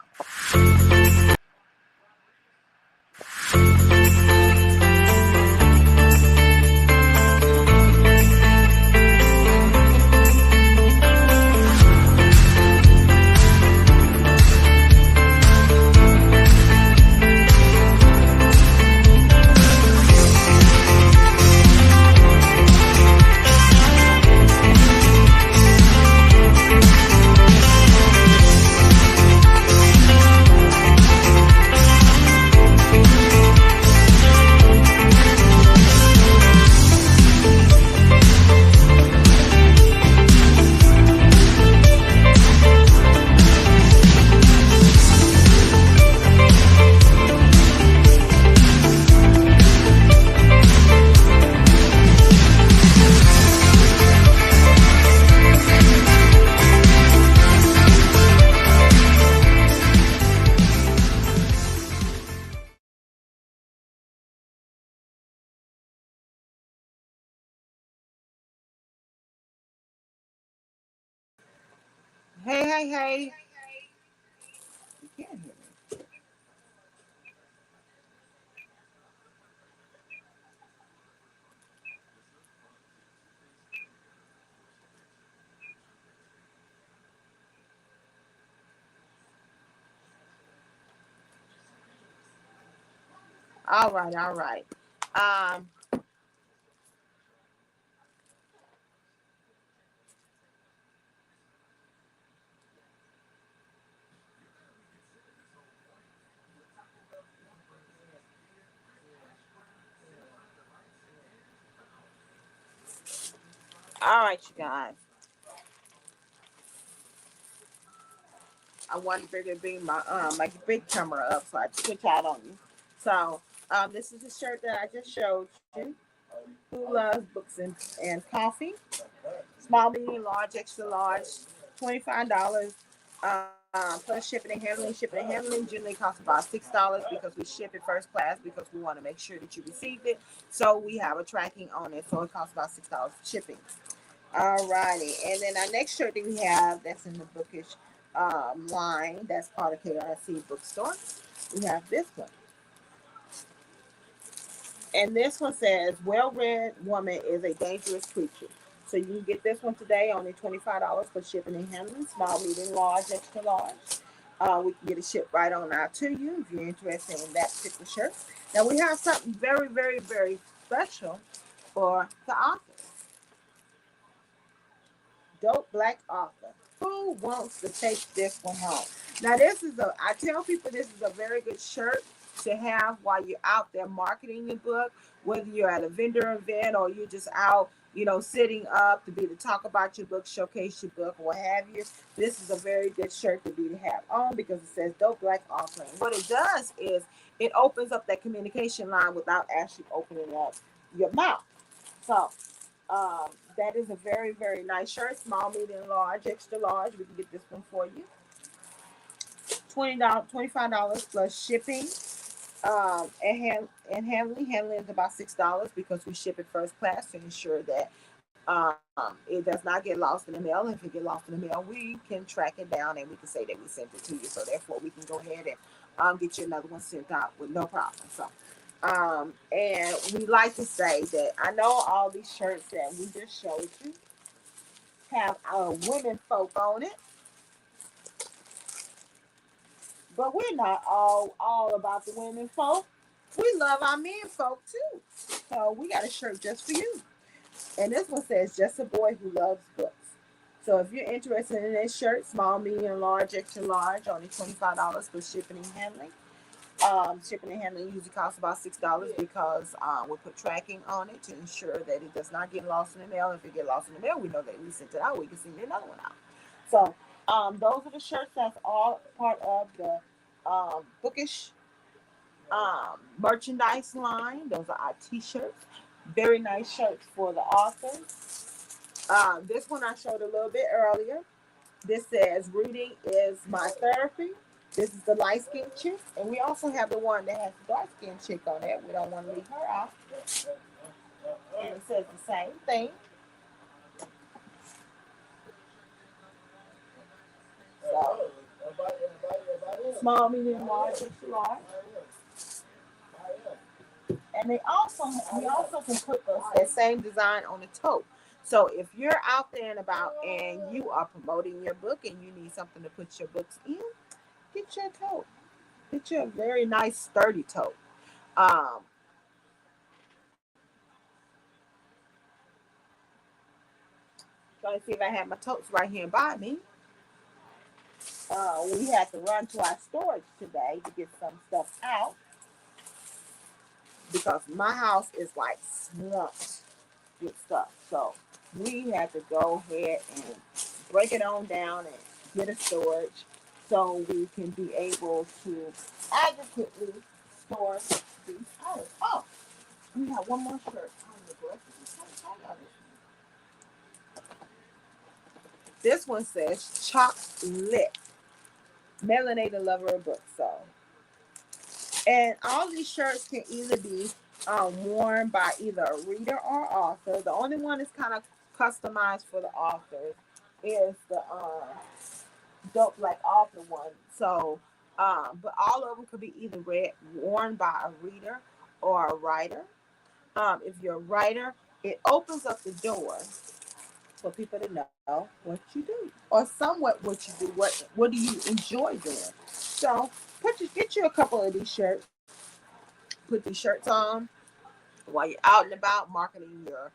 Hey, hey, hey. You can't hear me. All right, all right. Um, all right, you guys. I wanted to bring my big camera up so I switch out on you. So this is the shirt that I just showed you. Who loves books and coffee? Small, medium, large, extra large, $25. Plus shipping and handling. Shipping and handling generally costs about $6 because we ship it first class because we want to make sure that you received it. So we have a tracking on it. So it costs about $6 for shipping. All righty. And then our next shirt that we have that's in the bookish line, that's part of KRC bookstore. We have this one. And this one says, "Well-read woman is a dangerous creature." So you can get this one today, only $25 for shipping and handling, small, medium, large, extra large. We can get it shipped right on out to you if you're interested in that particular shirt. Now we have something very, very, very special for the authors. Dope Black Author. Who wants to take this one home? Now, I tell people this is a very good shirt to have while you're out there marketing your book, whether you're at a vendor event or you're just out, sitting up to be to talk about your book, showcase your book, or what have you. This is a very good shirt to be to have on because it says Dope Black Author. And what it does is it opens up that communication line without actually opening up your mouth. So that is a very, very nice shirt. Small, medium, large, extra large. We can get this one for you. $25 plus shipping. And handling. Handling is about $6 because we ship it first class to ensure that it does not get lost in the mail. If it get lost in the mail, we can track it down and we can say that we sent it to you. So therefore, we can go ahead and get you another one sent out with no problem. So, and we like to say that I know all these shirts that we just showed you have our women folk on it, but we're not all about the women folk. We love our men folk too. So we got a shirt just for you. And this one says, just a boy who loves books. So if you're interested in this shirt, small, medium, large, extra large, only $25 for shipping and handling. Shipping and handling usually costs about $6 because we put tracking on it to ensure that it does not get lost in the mail. If it get lost in the mail, we know that we sent it out. We can send another one out. So those are the shirts. That's all part of the bookish merchandise line. Those are our t-shirts. Very nice shirts for the authors. This one I showed a little bit earlier. This says reading is my therapy. This is the light skinned chick. And we also have the one that has the dark skinned chick on it. We don't want to leave her out. And it says the same thing. So, small, medium, large, extra large. And we also can put that same design on the tote. So if you're out there and about and you are promoting your book and you need something to put your books in, get your tote. Get you a very nice sturdy tote. Um, Trying to see if I have my totes right here by me. We had to run to our storage today to get some stuff out because my house is like swamped with stuff. So we had to go ahead and break it on down and get a storage so we can be able to adequately store these items. Oh, we have one more shirt. This one says chocolate. Melanated lover of books. So, and all these shirts can either be worn by either a reader or author. The only one that's kind of customized for the authors is the Dope Black Author one. So, but all of them could be either worn by a reader or a writer. If you're a writer, it opens up the door for people to know what you do, or somewhat what you do. What do you enjoy doing? So, get you a couple of these shirts. Put these shirts on while you're out and about marketing your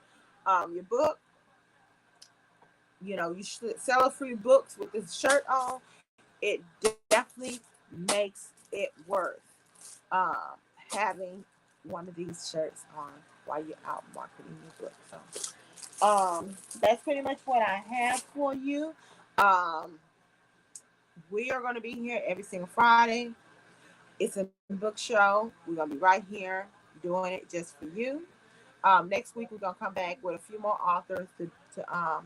book. You should sell a free books with this shirt on. It definitely makes it worth having one of these shirts on while you're out marketing your book. So that's pretty much what I have for you. We are going to be here every single Friday. It's a book show. We're going to be right here doing it just for you. Next week, we're going to come back with a few more authors to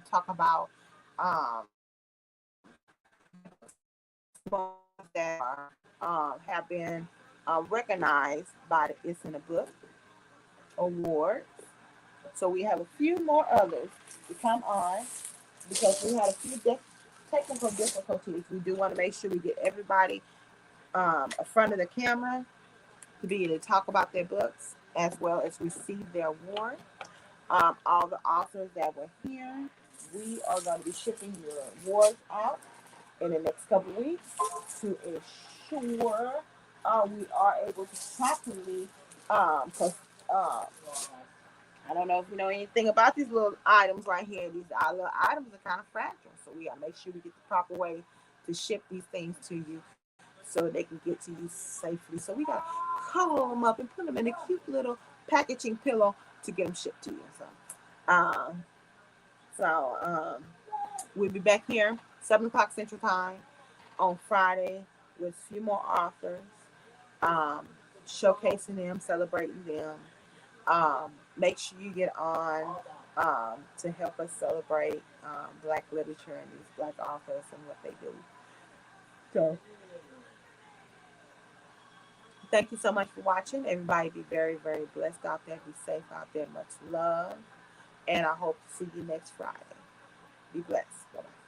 talk about that have been recognized by the It's in a Book Awards. So we have a few more others to come on because we had a few technical difficulties. We do want to make sure we get everybody in front of the camera to be able to talk about their books as well as receive their award. All the authors that were here, we are going to be shipping your awards out in the next couple of weeks to ensure we are able to properly I don't know if you know anything about these little items right here. These little items are kind of fragile, so we gotta make sure we get the proper way to ship these things to you so they can get to you safely. So we gotta cuddle them up and put them in a cute little packaging pillow to get them shipped to you. Um, so we'll be back here 7 o'clock Central Time on Friday with a few more authors, um, showcasing them, celebrating them. Make sure you get on to help us celebrate Black literature and these Black authors and what they do. So, thank you so much for watching. Everybody be very, very blessed out there. Be safe out there. Much love. And I hope to see you next Friday. Be blessed. Bye bye.